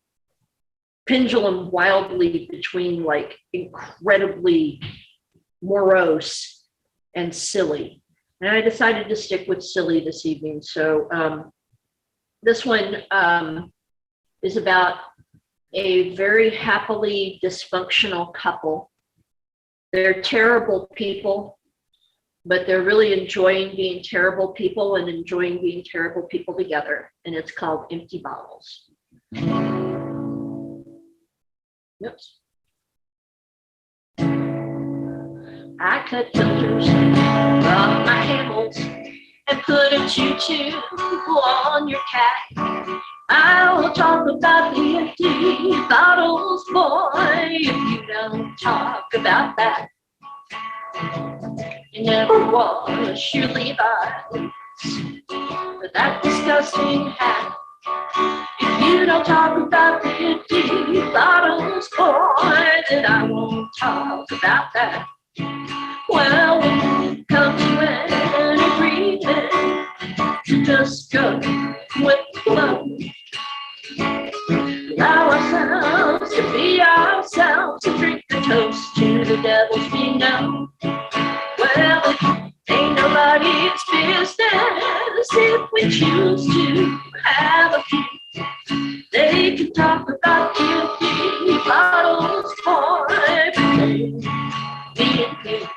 pendulum wildly between like incredibly morose and silly. And I decided to stick with silly this evening. So this one is about a very happily dysfunctional couple. They're terrible people, but they're really enjoying being terrible people and enjoying being terrible people together. And it's called Empty Bottles. Oops. I cut filters from my camels and put a choo-choo on your cat. I'll talk about the empty bottles, boy, if you don't talk about that. You never wash your Levi's with that disgusting hat. If you don't talk about the empty bottles, boy, then I won't talk about that. Well, we come to an agreement to just go with the flow. Allow ourselves to be ourselves and drink the toast to the devils we know. Well, it ain't nobody's business if we choose to have a few. They can talk about the empty bottles, boy, but they me and you.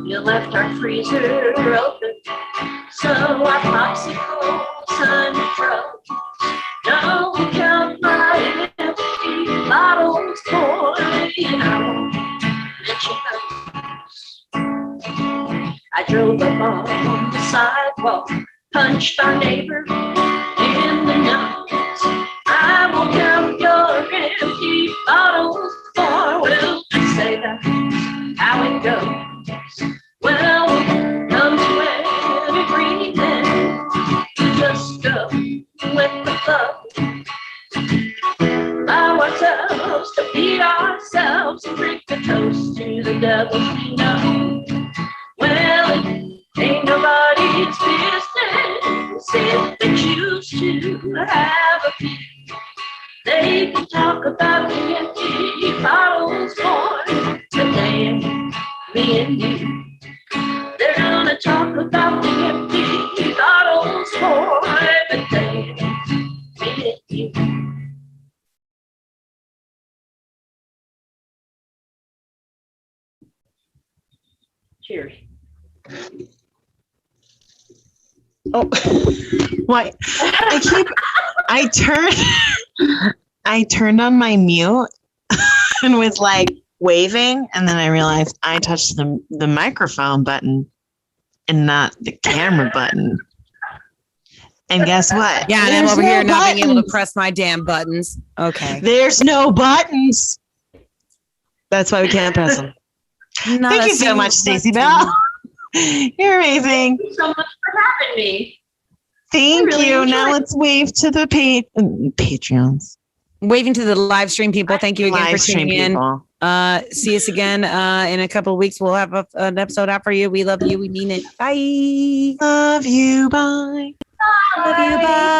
You left our freezer open, so our popsicles unfroze. Don't count my empty bottles, boy, and I won't let you know. I drove up on the sidewalk, punched our neighbor in the nose. I won't count your empty bottles, boy, well, I say that's how it goes. Well, we come to an agreement to just go with the flow. Allow ourselves to be ourselves and drink the toast to the devils we know. Well, it ain't nobody's business if they choose to have a few. They can talk about the empty bottles, boy, but they ain't me and you. They're gonna talk about the empty bottles, boy, but they ain't me and you. Cheers. Oh, why? I turned on my mute and was like waving, and then I realized I touched the microphone button and not the camera button. And guess what? Yeah, and I'm over here not being able to press my damn buttons. Okay. There's no buttons. That's why we can't press them. Thank you so much, Stacey Bell. You're amazing. Thank you so much for having me. Thank you. Now let's wave to the Patreons. Waving to the live stream people. Thank you again for tuning in. People. See us again in a couple of weeks. We'll have an episode out for you. We love you. We mean it. Bye. Love you. Bye. Love you. Bye.